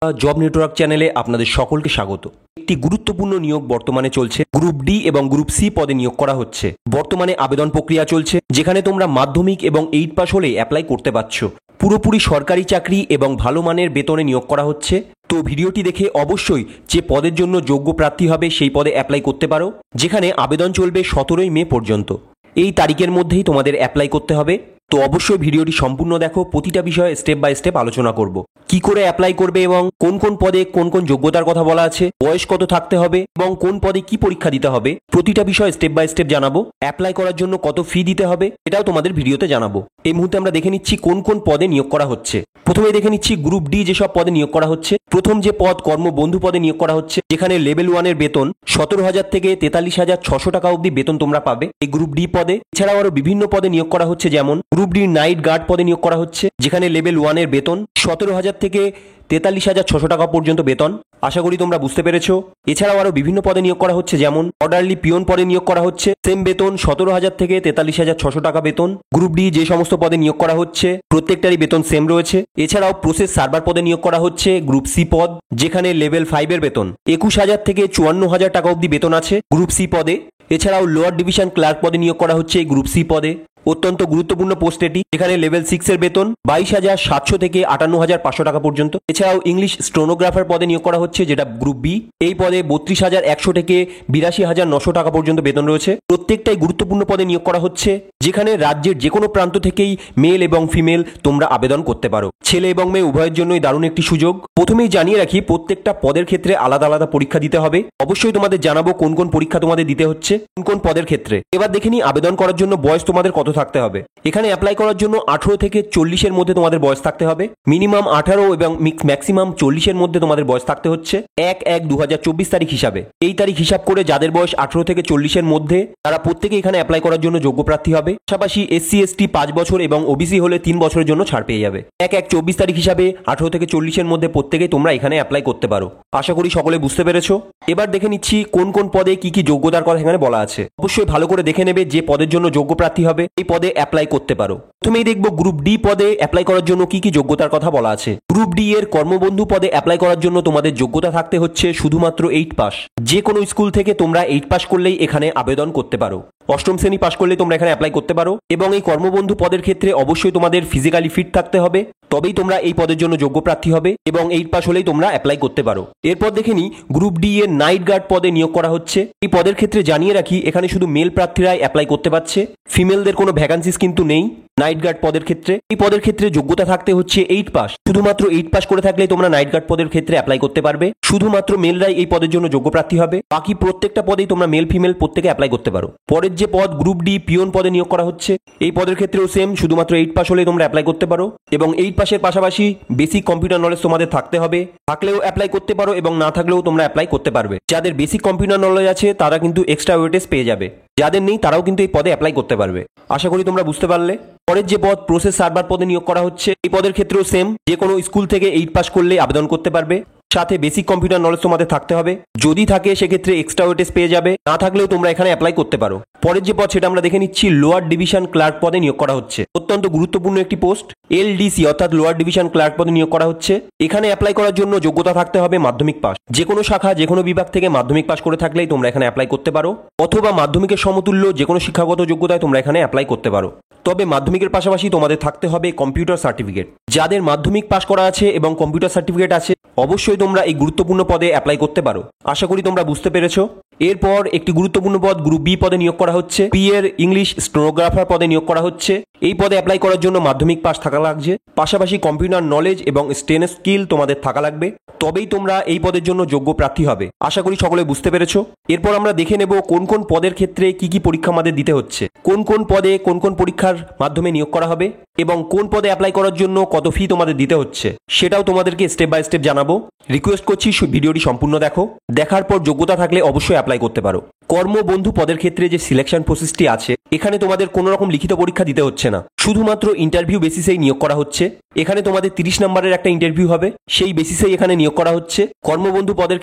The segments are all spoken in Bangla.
জব নেটওয়ার্ক চ্যানেলে আপনাদের সকলকে স্বাগত। একটি গুরুত্বপূর্ণ নিয়োগ বর্তমানে চলছে। গ্রুপ ডি এবং গ্রুপ সি পদে নিয়োগ করা হচ্ছে। বর্তমানে আবেদন প্রক্রিয়া চলছে, যেখানে তোমরা মাধ্যমিক এবং 8 পাস হলে অ্যাপ্লাই করতে পারছো। পুরোপুরি সরকারি চাকরি এবং ভালো মানের বেতনে নিয়োগ করা হচ্ছে। তো ভিডিওটি দেখে অবশ্যই যে পদের জন্য যোগ্য প্রার্থী হবে সেই পদে অ্যাপ্লাই করতে পারো, যেখানে আবেদন চলবে 17ই মে পর্যন্ত। এই তারিখের মধ্যেই তোমাদের অ্যাপ্লাই করতে হবে। তো অবশ্যই ভিডিওটি সম্পূর্ণ দেখো, প্রতিটা বিষয়ে স্টেপ বাই স্টেপ আলোচনা করব। কি করে অ্যাপ্লাই করবে এবং কোন কোন পদে কোন কোন যোগ্যতার কথা বলা আছে, বয়স কত থাকতে হবে এবং কোন পদে কি পরীক্ষা দিতে হবে, প্রতিটা বিষয় স্টেপ বাই স্টেপ জানাবো। অ্যাপ্লাই করার জন্য কত ফি দিতে হবে এটাও তোমাদের ভিডিওতে জানাবো। এই মুহূর্তে আমরা দেখে নিচ্ছি কোন কোন পদে নিয়োগ করা হচ্ছে। প্রথমে দেখে নিচ্ছি গ্রুপ ডি যেসব পদে নিয়োগ করা হচ্ছে। প্রথম যে পদ কর্মবন্ধু পদে নিয়োগ করা হচ্ছে, যেখানে লেভেল 1 এর বেতন 17,000 থেকে 43,600 টাকা অবধি বেতন তোমরা পাবে এই গ্রুপ ডি পদে। এছাড়াও আরো বিভিন্ন পদে নিয়োগ করা হচ্ছে, যেমন গ্রুপ ডি নাইট গার্ড পদে নিয়োগ করা হচ্ছে, যেখানে লেভেল 1 এর বেতন 17,000 থেকে 43,600 টাকা পর্যন্ত বেতন। আশা করি তোমরা বুঝতে পেরেছো। এছাড়াও আরো বিভিন্ন পদে নিয়োগ করা হচ্ছে, যেমন অর্ডারলি পিয়ন পদে নিয়োগ করা হচ্ছে, সেম বেতন 17,000 থেকে 43,600 টাকা বেতন। গ্রুপ ডি যে সমস্ত পদে নিয়োগ করা হচ্ছে প্রত্যেকটারই বেতন সেম রয়েছে। এছাড়াও প্রসেস সার্ভার পদে নিয়োগ করা হচ্ছে গ্রুপ সি পদ, যেখানে লেভেল 5 এর বেতন 21,000 থেকে 54,000 টাকা অবধি বেতন আছে গ্রুপ সি পদে। এছাড়াও লোয়ার ডিভিশন ক্লার্ক পদে নিয়োগ করা হচ্ছে এই গ্রুপ সি পদে। অত্যন্ত গুরুত্বপূর্ণ পোস্ট এটি, যেখানে লেভেল 6 এর বেতন 22,700 থেকে 58,500 টাকা পর্যন্ত। এছাড়াও ইংলিশ স্টেনোগ্রাফার পদে নিয়োগ করা হচ্ছে, যেটা গ্রুপ বি। এই পদে 32,100 থেকে 82,900 টাকা পর্যন্ত বেতন রয়েছে। প্রত্যেকটাই গুরুত্বপূর্ণ পদে নিয়োগ করা হচ্ছে, যেখানে রাজ্যের যে কোনো প্রান্ত থেকেই মেল এবং ফিমেল তোমরা আবেদন করতে পারো। ছেলে এবং মেয়ে উভয়ের জন্যই দারুণ একটি সুযোগ। প্রথমেই জানিয়ে রাখি, প্রত্যেকটা পদের ক্ষেত্রে আলাদা আলাদা পরীক্ষা দিতে হবে। অবশ্যই তোমাদের জানাবো কোন কোন পরীক্ষা তোমাদের দিতে হচ্ছে কোন কোন পদের ক্ষেত্রে। এবার দেখে নিই আবেদন করার জন্য বয়স তোমাদের কত থাকতে হবে। এখানে অ্যাপ্লাই করার জন্য 18 থেকে 40 এর মধ্যে তোমাদের বয়স থাকতে হবে। মিনিমাম 18 এবং ম্যাক্সিমাম 40 এর মধ্যে তোমাদের বয়স থাকতে হচ্ছে 1/1/2024 তারিখ হিসাবে। এই তারিখ হিসাব করে যাদের বয়স 18 থেকে 40 এর মধ্যে, তারা প্রত্যেকে এখানে অ্যাপ্লাই করার জন্য যোগ্য প্রার্থী হবে। পাশাপাশি SC ST 5 বছর এবং OBC হলে 3 বছরের জন্য ছাড় পেয়ে যাবে। 1/1/24 তারিখ হিসাবে 18 থেকে 40 এর মধ্যে প্রত্যেকেই তোমরা এখানে অ্যাপ্লাই করতে পারো। আশা করি সকলে বুঝতে পেরেছো। এবার দেখে নিচ্ছি কোন কোন পদে কি কি যোগ্যতার কথা এখানে বলা আছে। অবশ্যই ভালো করে দেখে নেবে যে পদের জন্য যোগ্য প্রার্থী হবে এই পদে অ্যাপ্লাই করতে পারো। প্রথমেই দেখবো গ্রুপ ডি পদে অ্যাপ্লাই করার জন্য কি কি যোগ্যতার কথা বলা আছে। গ্রুপ ডি এর কর্মবন্ধু পদে অ্যাপ্লাই করার জন্য তোমাদের যোগ্যতা থাকতে হচ্ছে শুধুমাত্র 8 পাস। যে কোনো স্কুল থেকে তোমরা 8 পাস করলেই এখানে আবেদন করতে পারো। অষ্টম শ্রেণী পাস করলে তোমরা এখানে অ্যাপ্লাই করতে পারো। এবং এই কর্মবন্ধু পদের ক্ষেত্রে অবশ্যই তোমাদের ফিজিক্যালি ফিট থাকতে হবে, তবেই তোমরা এই পদের জন্য যোগ্য প্রার্থী হবে এবং 8 পাস হলেই তোমরা অ্যাপ্লাই করতে পারো। এরপর দেখে নিই গ্রুপ ডি এর নাইট গার্ড পদে নিয়োগ করা হচ্ছে। এই পদের ক্ষেত্রে জানিয়ে রাখি, এখানে শুধু মেল প্রার্থীরাই অ্যাপ্লাই করতে পারছে, ফিমেলদের কোনো ভ্যাকান্সিস কিন্তু নেই নাইট গার্ড পদের ক্ষেত্রে। এই পদের ক্ষেত্রে যোগ্যতা থাকতে হচ্ছে 8 পাস। শুধুমাত্র 8 পাস করে থাকলে তোমরা নাইট গার্ড পদের ক্ষেত্রে অ্যাপ্লাই করতে পারবে। শুধুমাত্র মেলরাই এই পদের জন্য যোগ্য প্রার্থী হবে, বাকি প্রত্যেকটা পদেই তোমরা মেল ফিমেল প্রত্যেকে অ্যাপ্লাই করতে পারো। পরের যে পদ গ্রুপ ডি পিয়ন পদে নিয়োগ করা হচ্ছে, এই পদের ক্ষেত্রেও সেম, শুধুমাত্র 8 পাস হলেই তোমরা অ্যাপ্লাই করতে পারো এবং 8 পাসের পাশাপাশি বেসিক কম্পিউটার নলেজ তোমাদের থাকতে হবে। থাকলেও অ্যাপ্লাই করতে পারো এবং না থাকলেও তোমরা অ্যাপ্লাই করতে পারবে। যাদের বেসিক কম্পিউটার নলেজ আছে তারা কিন্তু এক্সট্রা ওয়েটেজ পেয়ে যাবে, যাদের নেই তারাও কিন্তু এই পদে অ্যাপ্লাই করতে পারবে। আশা করি তোমরা বুঝতে পারলে। পরের যে পদ প্রসেস সার্ভার পদে নিয়োগ করা হচ্ছে, এই পদের ক্ষেত্রেও সেম, যে কোনো স্কুল থেকে 8 পাস করলে আবেদন করতে পারবে। সাথে বেসিক কম্পিউটার নলেজ তোমাদের থাকতে হবে, যদি থাকে সেক্ষেত্রে এক্সট্রা ওয়েটেজ পেয়ে যাবে, না থাকলেও তোমরা এখানে অ্যাপ্লাই করতে পারো। পরের যে পদ সেটা আমরা দেখে নিচ্ছি, লোয়ার ডিভিশন ক্লার্ক পদে নিয়োগ করা হচ্ছে। অত্যন্ত গুরুত্বপূর্ণ একটি পোস্ট, LDC অর্থাৎ লোয়ার ডিভিশন ক্লার্ক পদে নিয়োগ করা হচ্ছে। এখানে অ্যাপ্লাই করার জন্য যোগ্যতা থাকতে হবে মাধ্যমিক পাস। যে কোনো শাখা যে কোনো বিভাগ থেকে মাধ্যমিক পাস করে থাকলেই তোমরা এখানে অ্যাপ্লাই করতে পারো, অথবা মাধ্যমিকের সমতুল্য যে কোনো শিক্ষাগত যোগ্যতায় তোমরা এখানে অ্যাপ্লাই করতে পারো। তবে মাধ্যমিকের পাশাপাশি তোমাদের থাকতে হবে কম্পিউটার সার্টিফিকেট। যাদের মাধ্যমিক পাস করা আছে এবং কম্পিউটার সার্টিফিকেট আছে, অবশ্যই তোমরা এই গুরুত্বপূর্ণ পদে অ্যাপ্লাই করতে পারো। আশা করি তোমরা বুঝতে পেরেছো। এরপর একটি গুরুত্বপূর্ণ পদ গ্রুপ বি পদে নিয়োগ করা হচ্ছে। বি এর ইংলিশ স্টেনোগ্রাফার পদে নিয়োগ করা হচ্ছে। এই পদে অ্যাপ্লাই করার জন্য মাধ্যমিক পাস থাকা লাগছে, পাশাপাশি কম্পিউটার নলেজ এবং স্টেন স্কিল তোমাদের থাকা লাগবে, তবেই তোমরা এই পদের জন্য যোগ্য প্রার্থী হবে। আশা করি সকলে বুঝতে পেরেছো। এরপর আমরা দেখে নেব কোন কোন পদের ক্ষেত্রে কি কি পরীক্ষা আমাদের দিতে হচ্ছে, কোন কোন পদে কোন কোন পরীক্ষার মাধ্যমে নিয়োগ করা হবে এবং কোন পদে অ্যাপ্লাই করার জন্য কত ফি তোমাদের দিতে হচ্ছে, সেটাও তোমাদেরকে স্টেপ বাই স্টেপ জানাবো। রিকোয়েস্ট করছি ভিডিওটি সম্পূর্ণ দেখো, দেখার পর যোগ্যতা থাকলে অবশ্যই অ্যাপ্লাই করতে পারো। কর্মবন্ধু পদের ক্ষেত্রে যে সিলেকশন প্রসেসটি আছে, এখানে তোমাদের কোনো রকম লিখিত পরীক্ষা দিতে হচ্ছে না, শুধুমাত্র ইন্টারভিউ বেসিসেই নিয়োগ করা হচ্ছে। এখানে তোমাদের 30 নম্বরের একটা ইন্টারভিউ হবে, সেই বেসিসেই এখানে নিয়োগ করা হচ্ছে। কর্মবন্ধু পদের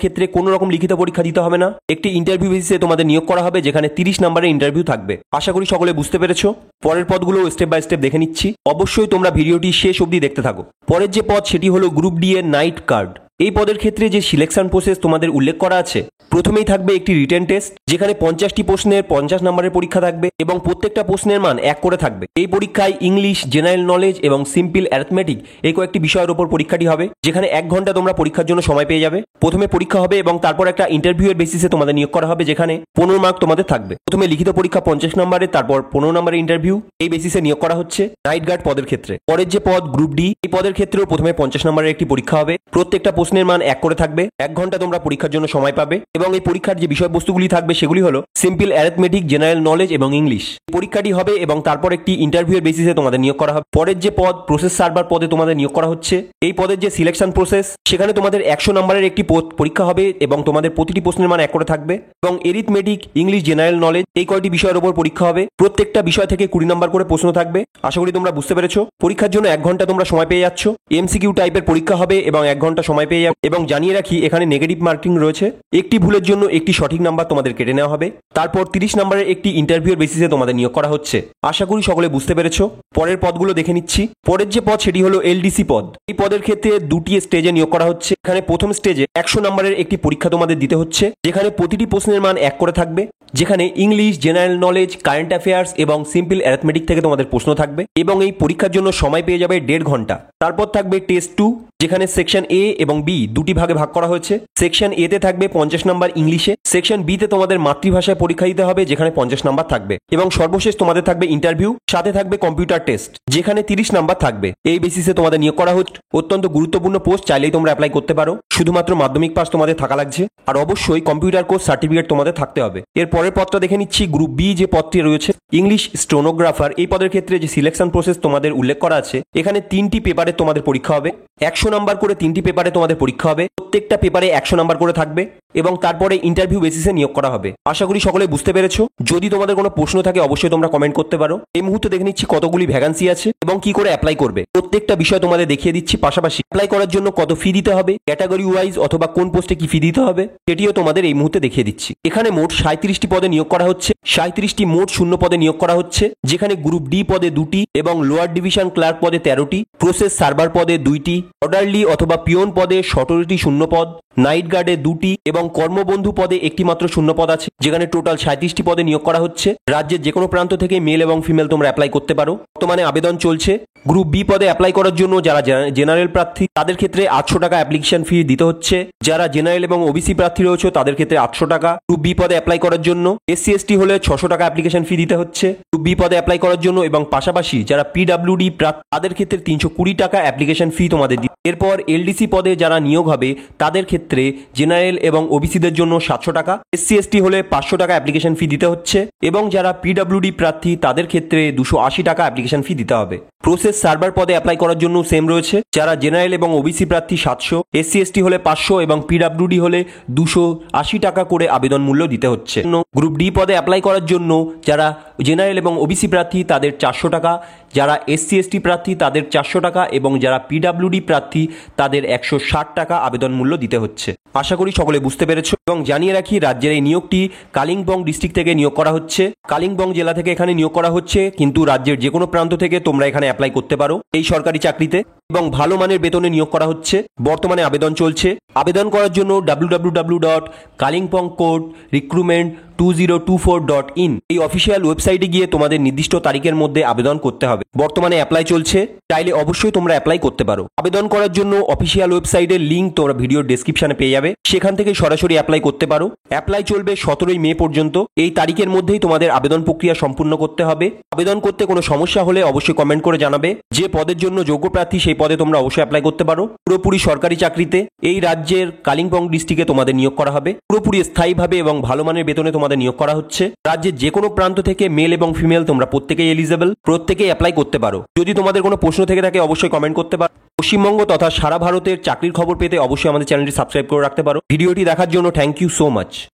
ক্ষেত্রে কোনো রকম লিখিত পরীক্ষা দিতে হবে না, একটি ইন্টারভিউ বেসিসে তোমাদের নিয়োগ করা হবে, যেখানে 30 নম্বরের ইন্টারভিউ থাকবে। আশা করি সকলে বুঝতে পেরেছো। পরের পদগুলো স্টেপ বাই স্টেপ দেখে নিচ্ছি, অবশ্যই তোমরা ভিডিওটি শেষ অবধি দেখতে থাকো। পরের যে পদ সেটি হলো গ্রুপ ডি এর নাইট গার্ড। এই পদের ক্ষেত্রে যে সিলেকশন প্রসেস তোমাদের উল্লেখ করা আছে, প্রথমেই থাকবে একটি রিটেন টেস্ট, যেখানে 50টি প্রশ্নের 50 নম্বরের পরীক্ষা থাকবে এবং প্রত্যেকটা প্রশ্নের মান 1 করে থাকবে। এই পরীক্ষায় ইংলিশ, জেনারেল নলেজ এবং সিম্পল অ্যারিথমেটিক এই কয়েকটি বিষয়ের উপর পরীক্ষাটি হবে, যেখানে 1 ঘন্টা তোমরা পরীক্ষার জন্য সময় পেয়ে যাবে। প্রথমে পরীক্ষা হবে এবং তারপর একটা ইন্টারভিউয়ের বেসিসে তোমাদের নিয়োগ করা হবে, যেখানে 15 মার্ক তোমাদের থাকবে। প্রথমে লিখিত পরীক্ষা 50 নম্বরের, তারপর 15 নম্বরের ইন্টারভিউ। এই বেসিসে নিয়োগ করা হচ্ছে নাইট গার্ড পদের ক্ষেত্রে। পরের যে পদ গ্রুপ ডি, এই পদের ক্ষেত্রেও প্রথমে 50 নম্বরের একটি পরীক্ষা হবে। প্রত্যেকটা প্রশ্নের মান 1 করে থাকবে। 1 ঘন্টা তোমরা পরীক্ষার জন্য সময় পাবে এবং এই পরীক্ষার যে বিষয়বস্তুগুলি থাকবে সেগুলি হলো সিম্পল অ্যারিথমেটিক, জেনারেল নলেজ এবং ইংলিশ। পরীক্ষাটি হবে এবং তারপর একটি ইন্টারভিউয়ের বেসিসে তোমাদের নিয়োগ করা হবে। পরের যে পদ প্রসেস সার্ভার পদে তোমাদের নিয়োগ করা হচ্ছে। এই পদের যে সিলেকশন প্রসেস, সেখানে তোমাদের 100 নম্বরের একটি পরীক্ষা হবে এবং তোমাদের প্রতিটি প্রশ্নের মান 1 করে থাকবে এবং এরিথমেটিক, ইংলিশ, জেনারেল নলেজ এই কয়টি বিষয়ের উপর পরীক্ষা হবে। প্রত্যেকটা বিষয় থেকে 20 নম্বর করে প্রশ্ন থাকবে। আশা করি তোমরা বুঝতে পেরেছো। পরীক্ষার জন্য 1 ঘন্টা তোমরা সময় পেয়ে যাচ্ছ। এমসিকিউ টাইপের পরীক্ষা হবে এবং 1 ঘন্টা সময় পেয়ে যাবে। এবং জানিয়ে রাখি, এখানে নেগেটিভ মার্কিং রয়েছে। একটি ভুলের জন্য একটি সঠিক নাম্বার তোমাদের কেটে নেওয়া হবে। তারপর 30 নম্বরের একটি ইন্টারভিউর বেসিসে তোমাদের নিয়োগ করা হচ্ছে। আশা করি সকলে বুঝতে পেরেছো। পরের পদগুলো দেখে নিচ্ছি। পরের যে পদ সেটি হলো এলডিসি পদ। এই পদের ক্ষেত্রে 2টি স্টেজে নিয়োগ করা হচ্ছে। এখানে প্রথম স্টেজে 100 নম্বরের একটি পরীক্ষা তোমাদের দিতে হচ্ছে, যেখানে প্রতিটি প্রশ্নের মান 1 করে থাকবে, যেখানে English, general knowledge, current affairs এবং সিম্পল অ্যারিথমেটিক থেকে তোমাদের প্রশ্ন থাকবে এবং এই পরীক্ষার জন্য সময় পেয়ে যাবে 1.5 ঘন্টা। তারপর থাকবে টেস্ট 2, যেখানে সেকশন এ এবং বি দুটি ভাগে ভাগ করা হয়েছে। সেকশন এ তে থাকবে 50 নম্বর ইংলিশে, সেকশন বি তে তোমাদের মাতৃভাষায় পরীক্ষা দিতে হবে, যেখানে 50 নম্বর থাকবে এবং সর্বশেষ তোমাদের থাকবে ইন্টারভিউ, সাথে থাকবে কম্পিউটার টেস্ট, যেখানে 30 নম্বর থাকবে। এই বেসিসে তোমাদের নিয়োগ করা হচ্ছে। অত্যন্ত গুরুত্বপূর্ণ পোস্ট, চাইলেই তোমরা অ্যাপ্লাই করতে পারো। শুধুমাত্র মাধ্যমিক পাস তোমাদের থাকা লাগছে আর অবশ্যই কম্পিউটার কোর্স সার্টিফিকেট তোমাদের থাকতে হবে। এর পরের পদটা দেখে নিচ্ছি। গ্রুপ বি যে পদটি রয়েছে, ইংলিশ স্টেনোগ্রাফার, এই পদের ক্ষেত্রে যে সিলেকশন প্রসেস তোমাদের উল্লেখ করা আছে, এখানে 3টি পেপারে তোমাদের পরীক্ষা হবে। 100 নম্বর করে 3টি পেপারে তোমাদের পরীক্ষা হবে। প্রত্যেকটা পেপারে 100 নম্বর করে থাকবে এবং তারপরে ইন্টারভিউ বেসিসে নিয়োগ করা হবে। আশা করি সকলে বুঝতে পেরেছো। যদি তোমাদের কোনো প্রশ্ন থাকে অবশ্যই তোমরা কমেন্ট করতে পারো। এই মুহূর্তে দেখে নিচ্ছি কতগুলি ভ্যাকান্সি আছে এবং কি করে অ্যাপ্লাই করবে। প্রত্যেকটা বিষয় তোমাদের দেখিয়ে দিচ্ছি। পাশাপাশি অ্যাপ্লাই করার জন্য কত ফি দিতে হবে, ক্যাটাগরি ওয়াইজ অথবা কোন পোস্টে কি ফি দিতে হবে, সেটিও তোমাদের এই মুহূর্তে দেখিয়ে দিচ্ছি। এখানে মোট 37টি পদে নিয়োগ করা হচ্ছে। 37টি মোট শূন্য পদে নিয়োগ করা হচ্ছে, যেখানে গ্রুপ ডি পদে 2টি এবং লোয়ার ডিভিশন ক্লার্ক পদে 13টি, প্রসেস সার্ভার পদে 2টি, অর্ডারলি অথবা পিওন পদে 17টি শূন্য পদ, নাইট গার্ডে 2টি এবং কর্মবন্ধু পদে একটি মাত্র শূন্য পদ আছে, যেখানে টোটাল 37টি পদে নিয়োগ করা হচ্ছে। রাজ্যের যে কোনো প্রান্ত থেকে মেল এবং ফিমেল তোমরা অ্যাপ্লাই করতে পারো। বর্তমানে আবেদন চলছে। গ্রুপ বি পদে অ্যাপ্লাই করার জন্য যারা জেনারেল প্রার্থী, তাদের ক্ষেত্রে 800 টাকা অ্যাপ্লিকেশন ফি দিতে হচ্ছে। যারা জেনারেল এবং ওবিসি প্রার্থী রয়েছে তাদের ক্ষেত্রে 800 টাকা। গ্রুপ বি পদে অ্যাপ্লাই করার জন্য এসসি এসটি হলে 600 টাকা অ্যাপ্লিকেশন ফি দিতে হচ্ছে গ্রুপ বি পদে অ্যাপ্লাই করার জন্য, এবং পাশাপাশি যারা পিডব্লিউডি প্রার্থী তাদের ক্ষেত্রে 320 টাকা অ্যাপ্লিকেশন ফি তোমাদের দিতে। এরপর এলডিসি পদে যারা নিয়োগ হবে তাদের ক্ষেত্রে জেনারেল এবং ওবিসিদের জন্য 700 টাকা, এসসি এসটি হলে 500 টাকা অ্যাপ্লিকেশন ফি দিতে হচ্ছে, এবং যারা পিডব্লিউডি প্রার্থী তাদের ক্ষেত্রে 280 টাকা অ্যাপ্লিকেশন ফি দিতে হবে। প্রসেস সার্ভার পদে অ্যাপ্লাই করার জন্য সেম রয়েছে। যারা জেনারেল এবং ওবিসি প্রার্থী 700, এসসি এসটি হলে 500 এবং পিডব্লিউডি হলে 280 টাকা করে আবেদন মূল্য দিতে হচ্ছে। গ্রুপ ডি পদে অ্যাপ্লাই করার জন্য যারা জেনারেল এবং ওবিসি প্রার্থী তাদের 400 টাকা, যারা এসসি এসটি প্রার্থী তাদের 400 টাকা এবং যারা পিডব্লিউডি প্রার্থী তাদের 160 টাকা আবেদন মূল্য দিতে হচ্ছে। আশা করি সকলে বুঝতে পেরেছো। এবং জানিয়ে রাখি, রাজ্যের এই নিয়োগটি কালিম্পং ডিস্ট্রিক্ট থেকে নিয়োগ করা হচ্ছে। কালিম্পং জেলা থেকে এখানে নিয়োগ করা হচ্ছে, কিন্তু রাজ্যের যে কোনো প্রান্ত থেকে তোমরা এখানে অ্যাপ্লাই করতে পারো এই সরকারি চাকরিতে, এবং ভালো মানের বেতনে নিয়োগ করা হচ্ছে। বর্তমানে আবেদন চলছে। আবেদন করার জন্য www.kalimpongcourt.recruitment2024.in এই অফিসিয়াল ওয়েবসাইটে গিয়ে তোমাদের নির্দিষ্ট তারিখের মধ্যে আবেদন করতে হবে। বর্তমানে অ্যাপ্লাই চলছে, চাইলে অবশ্যই তোমরা অ্যাপ্লাই করতে পারো। আবেদন করার জন্য অফিসিয়াল ওয়েবসাইটের লিঙ্ক তোমরা ভিডিওর ডেসক্রিপশনে পেয়ে যাবে, সেখান থেকে সরাসরি অ্যাপ্লাই করতে পারো। অ্যাপ্লাই চলবে 17 মে পর্যন্ত। এই তারিখের মধ্যেই তোমাদের আবেদন প্রক্রিয়া সম্পূর্ণ করতে হবে। আবেদন করতে কোনো সমস্যা হলে অবশ্যই কমেন্ট করে জানাবে। যে পদের জন্য যোগ্য প্রার্থী সেই পদে তোমরা অবশ্যই অ্যাপ্লাই করতে পারো। পুরোপুরি সরকারি চাকরিতে এই রাজ্যের কালিম্পং ডিস্ট্রিক্টে তোমাদের নিয়োগ করা হবে। পুরোপুরি স্থায়ীভাবে এবং ভালো মানের বেতনে তোমাদের নিয়োগ করা হচ্ছে। রাজ্যের যে কোনো প্রান্ত থেকে মেল এবং ফিমেল তোমরা প্রত্যেকেই এলিজেবল, প্রত্যেকেই অ্যাপ্লাই করতে পারো। যদি তোমাদের কোনো প্রশ্ন থেকে থাকে অবশ্যই কমেন্ট করতে পারো। পশ্চিমবঙ্গ তথা সারা ভারতের চাকরির খবর পেতে অবশ্যই আমাদের চ্যানেলটি সাবস্ক্রাইব করে রাখতে পারো। ভিডিওটি দেখার জন্য থ্যাংক ইউ সো মাচ।